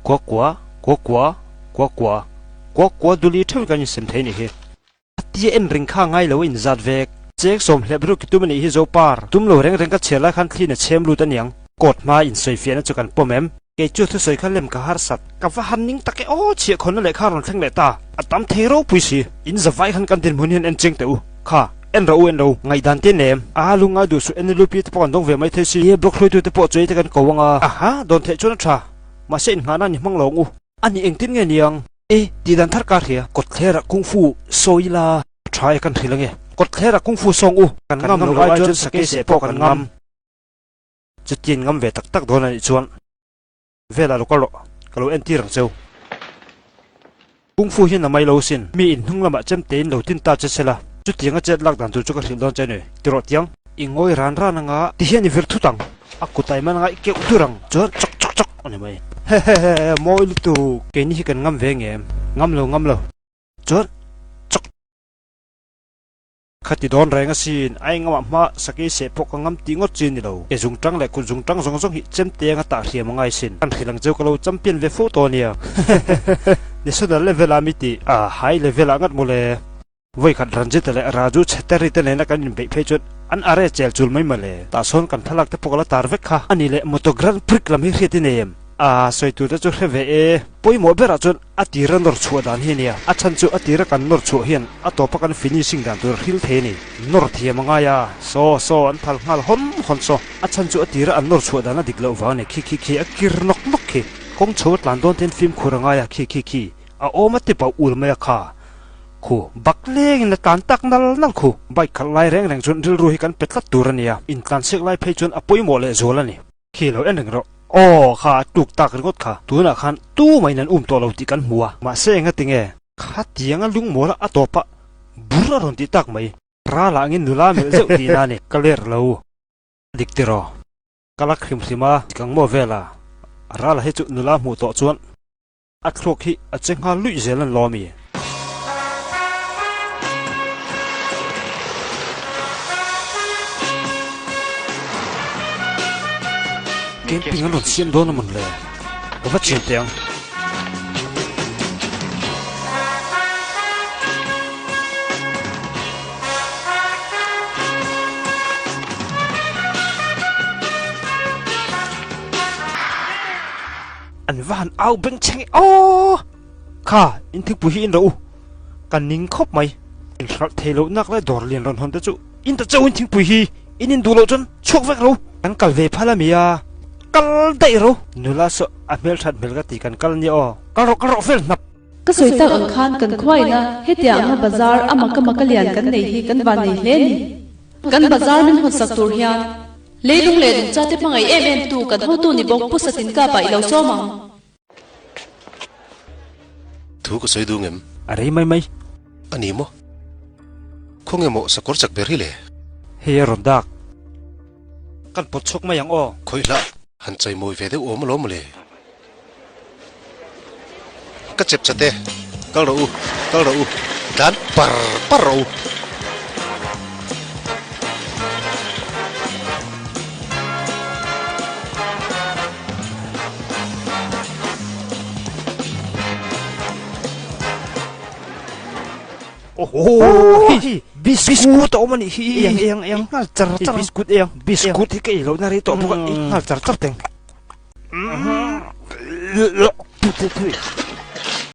quá đu li theo cái xem thế này he tia en ring kha ngay lo in zat vek chek som hle bru ki tu mani hi zo par tum lo reng ka chela khan thli na chem lu tan yang kot ma in soi fian chu kan pomem ke chu thu soi khan lem ka har sat ka va han ning take o chi khon le kha ron thang le ta atam thero puisi in zawai khan kan tin mun hian en cheng te u kha en ro ngai dan te nem a lunga du su en lu pi te pon dong ve mai the si ye blok hloi tu te po choi te kan ko wanga aha don the chona tha ma se in ngana ni mang lo ngu ani eng tin nge niang e ti dan thar ka thia kot thera kung fu soila try kan thilange kot thera kung fu song u kan ngam lo ai chon sake se po kan ngam chutin ngam ve tak tak don ani chuan vela lo kalo en ti rang cheu kung fu hin na mai lo sin mi in hung lama chem tein lo tin ta chesela chutianga chet lak dan tu chu ka thil don chane tiro tiang ingoi ran ran nga ti hian ni vir thutang akutai man nga ke uturang chon chok chok ani mai he moi lu tu ke ni kan ngam ve nge ngam lo chon chok khati don renga sin ai ngam ma saki se pok ngam tingot chin ni lo e jung tang le ku jung tang zong zong hi chem te nga ta hriam ngai sin an khilang cheu ka lo champion ve photo nia national level amiti a high level angat mole voi khat ranjit le raju chetari te ne na kan be phechot an are chel chul mai male ta son kan thalak te pokala tar vek kha ani le motogran prik lam hi kheti nem a soi tu ta chu kheve e poi mo bera chun atira nor chu dan hi nia a chan chu atira kan nor chu hian a to pa kan finishing dan tur hil the ni nor thia manga ya so an thal ngal hon so a chan chu atira an nor chu dan a diklo wa ne khi a kir nok khi kong chho tlan don ten film khuranga ya khi a oma te pa ul ma kha khu bakleng na tan tak nal khu bai khal lai reng chun ril ru hi kan petlat turania in kan sek lai phei chun apoi mo le zolani khilo en ro o kha tuk tak ringot kha tuna khan tu mai nan to lo ti kan huwa ma se nga tinge kha tianga lung mola atopa burra ron ti tak mai ra la ngin nula mel zeu ti na ne kaler lo diktiro kala khrim sima kang mo vela ra la he chu nula mu to chuan athlok hi achengha lui zelan lomi camping alon siam don mon le ko va chen tiang an van au beng cheng o kha in thik pu hi in ro kan ning khop mai in thal thelo nak le dor lian ron hon ta chu in ta chau in thik pu hi in du lo chon chok vek ro an kal ve phala mia kal dai ro nula so amel that mel ga ti kan kal ni o kal ro fel nap ka soi tak ang khan kan khwai na hetia nga bazar ama ka makalian kan nei hi kan van nei hle ni kan bazar min hot sak tur hian leilung le dum cha te pangai em tu kan ho tu ni bok pusatin ka pai lo so ma thu ko soi du ngem are mai ani mo khong emo sakor chak ber hi le he ron dak kan pot chok ma yang o khoi la han chai moi ve de om lo mole ka chep chate kal ro dan par ro biscuit o mani hi yang ngal char biscuit yang biscuit hi ke lo na ri to buka ngal char teng